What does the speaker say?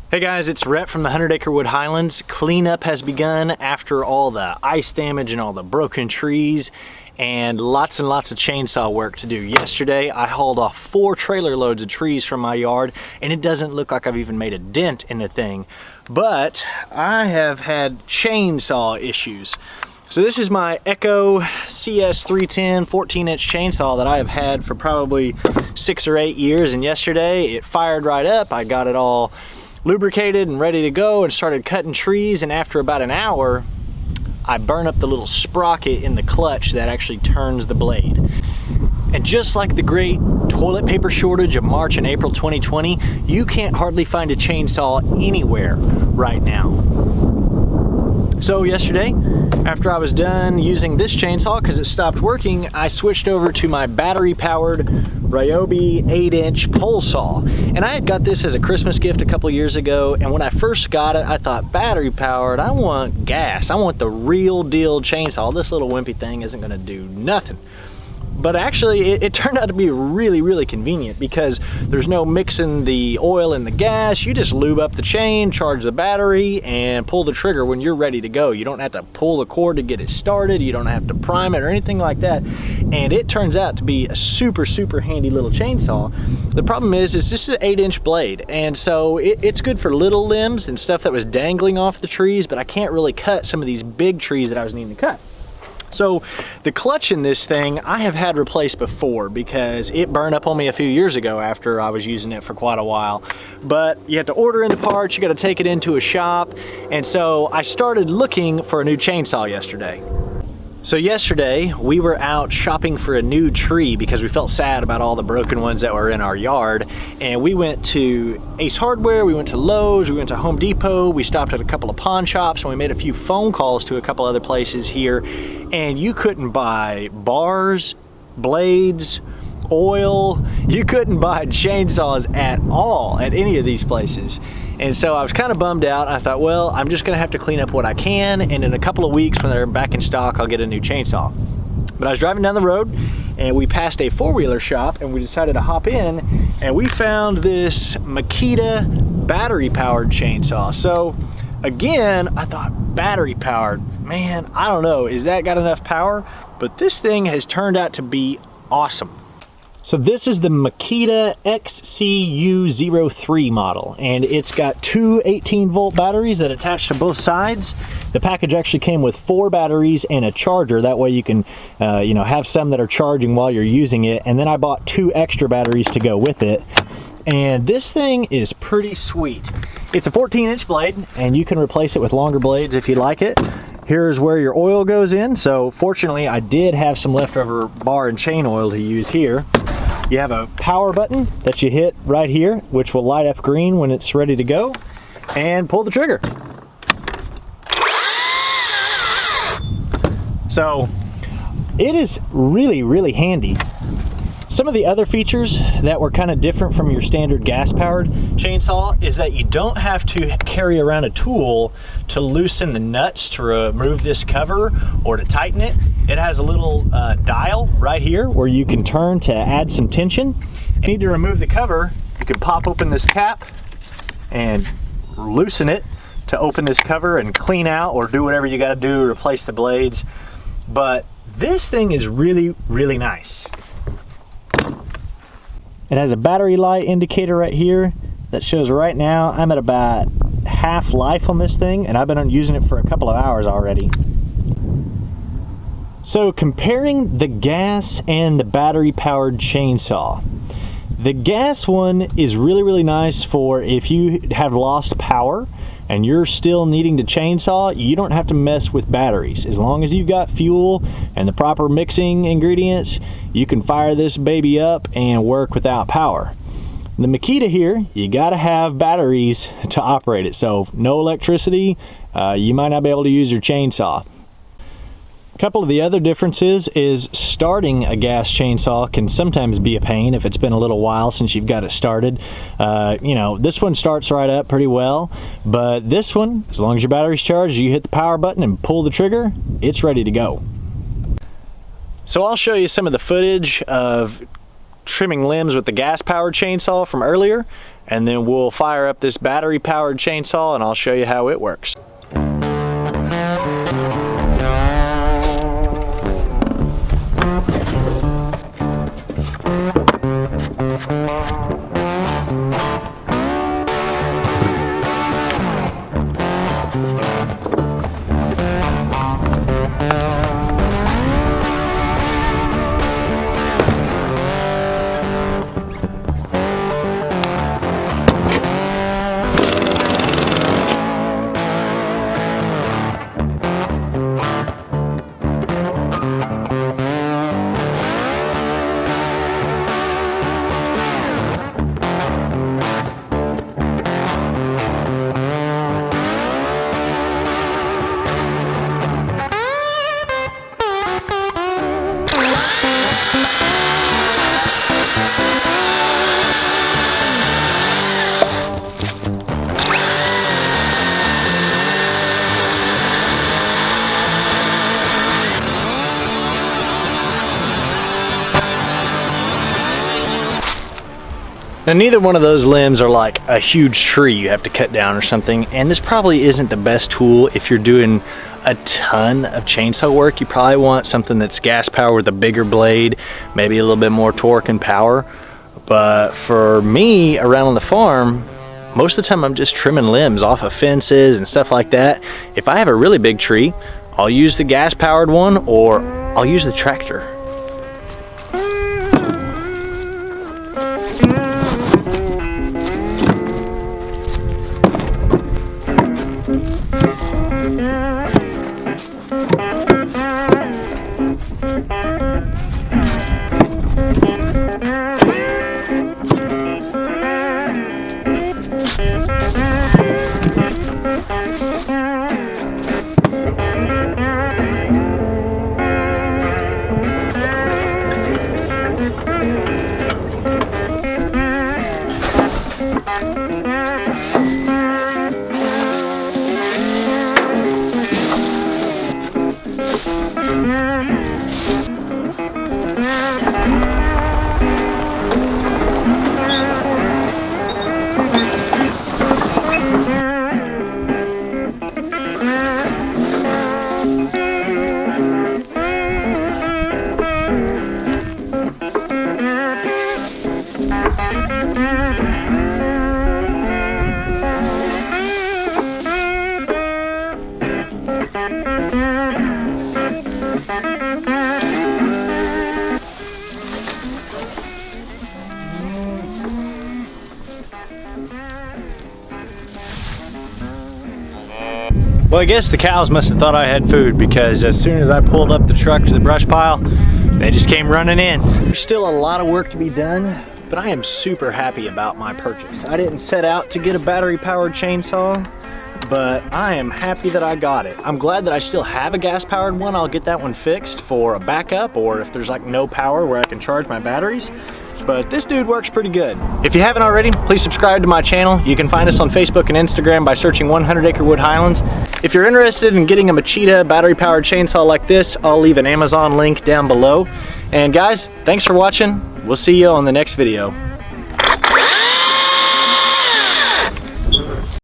Hey guys, it's Rhett from the 100 Acre Wood Highlands. Cleanup has begun after all the ice damage and all the broken trees and lots of chainsaw work to do. Yesterday, I hauled off 4 trailer loads of trees from my yard, and it doesn't look like I've even made a dent in the thing. But I have had chainsaw issues. So this is my Echo CS310 14-inch chainsaw that I have had for probably 6 or 8 years, and yesterday it fired right up. I got it all lubricated and ready to go and started cutting trees, and after about an hour I burn up the little sprocket in the clutch that actually turns the blade. And just like the great toilet paper shortage of March and April 2020, you can't hardly find a chainsaw anywhere right now. So yesterday, after I was done using this chainsaw because it stopped working, I switched over to my battery-powered Ryobi 8-inch pole saw. And I had got this as a Christmas gift a couple years ago, and when I first got it, I thought, battery-powered, I want gas. I want the real deal chainsaw. This little wimpy thing isn't gonna do nothing. But actually, it turned out to be really convenient because there's no mixing the oil and the gas. You just lube up the chain, charge the battery, and pull the trigger when you're ready to go. You don't have to pull the cord to get it started. You don't have to prime it or anything like that. And it turns out to be a super handy little chainsaw. The problem is it's just an 8-inch blade. And so it's good for little limbs and stuff that was dangling off the trees, but I can't really cut some of these big trees that I was needing to cut. So the clutch in this thing I have had replaced before because it burned up on me a few years ago after I was using it for quite a while. But you have to order in the parts, you got to take it into a shop, and so I started looking for a new chainsaw yesterday. So yesterday we were out shopping for a new tree because we felt sad about all the broken ones that were in our yard, and we went to Ace Hardware, we went to Lowe's, we went to Home Depot, we stopped at a couple of pawn shops, and we made a few phone calls to a couple other places here, and you couldn't buy bars, blades, oil, you couldn't buy chainsaws at all at any of these places. And so I was kind of bummed out. I thought, well, I'm just gonna have to clean up what I can, and in a couple of weeks when they're back in stock, I'll get a new chainsaw. But I was driving down the road and we passed a 4-wheeler shop, and we decided to hop in, and we found this Makita battery-powered chainsaw. So again, I thought, battery-powered, man, I don't know, is that got enough power? But this thing has turned out to be awesome. So this is the Makita XCU03 model, and it's got 2 18-volt batteries that attach to both sides. The package actually came with 4 batteries and a charger. That way you can have some that are charging while you're using it. And then I bought 2 extra batteries to go with it. And this thing is pretty sweet. It's a 14-inch blade, and you can replace it with longer blades if you like it. Here's where your oil goes in. So fortunately, I did have some leftover bar and chain oil to use here. You have a power button that you hit right here, which will light up green when it's ready to go, and pull the trigger. So it is really handy. Some of the other features that were kind of different from your standard gas-powered chainsaw is that you don't have to carry around a tool to loosen the nuts to remove this cover or to tighten it. It has a little dial right here where you can turn to add some tension. If you need to remove the cover, you can pop open this cap and loosen it to open this cover and clean out or do whatever you got to do to replace the blades. But this thing is really nice. It has a battery light indicator right here that shows right now I'm at about half life on this thing, and I've been using it for a couple of hours already. So comparing the gas and the battery powered chainsaw, the gas one is really nice for if you have lost power and you're still needing to chainsaw. You don't have to mess with batteries. As long as you've got fuel and the proper mixing ingredients, you can fire this baby up and work without power. The Makita here, you gotta have batteries to operate it. So no electricity, you might not be able to use your chainsaw. A couple of the other differences is starting a gas chainsaw can sometimes be a pain if it's been a little while since you've got it started. This one starts right up pretty well, but this one, as long as your battery's charged, you hit the power button and pull the trigger, it's ready to go. So I'll show you some of the footage of trimming limbs with the gas-powered chainsaw from earlier. and then we'll fire up this battery powered chainsaw and I'll show you how it works. Now neither one of those limbs are like a huge tree you have to cut down or something, and this probably isn't the best tool if you're doing a ton of chainsaw work. You probably want something that's gas powered with a bigger blade, maybe a little bit more torque and power. But for me, around on the farm, most of the time I'm just trimming limbs off of fences and stuff like that. If I have a really big tree, I'll use the gas powered one or I'll use the tractor. Well, I guess the cows must have thought I had food, because as soon as I pulled up the truck to the brush pile, they just came running in. There's still a lot of work to be done, but I am super happy about my purchase. I didn't set out to get a battery powered chainsaw, but I am happy that I got it. I'm glad that I still have a gas powered one. I'll get that one fixed for a backup, or if there's like no power where I can charge my batteries. But this dude works pretty good. If you haven't already, please subscribe to my channel. You can find us on Facebook and Instagram by searching 100 Acre Wood Highlands. If you're interested in getting a Makita battery powered chainsaw like this, I'll leave an Amazon link down below. And guys, thanks for watching. We'll see you on the next video.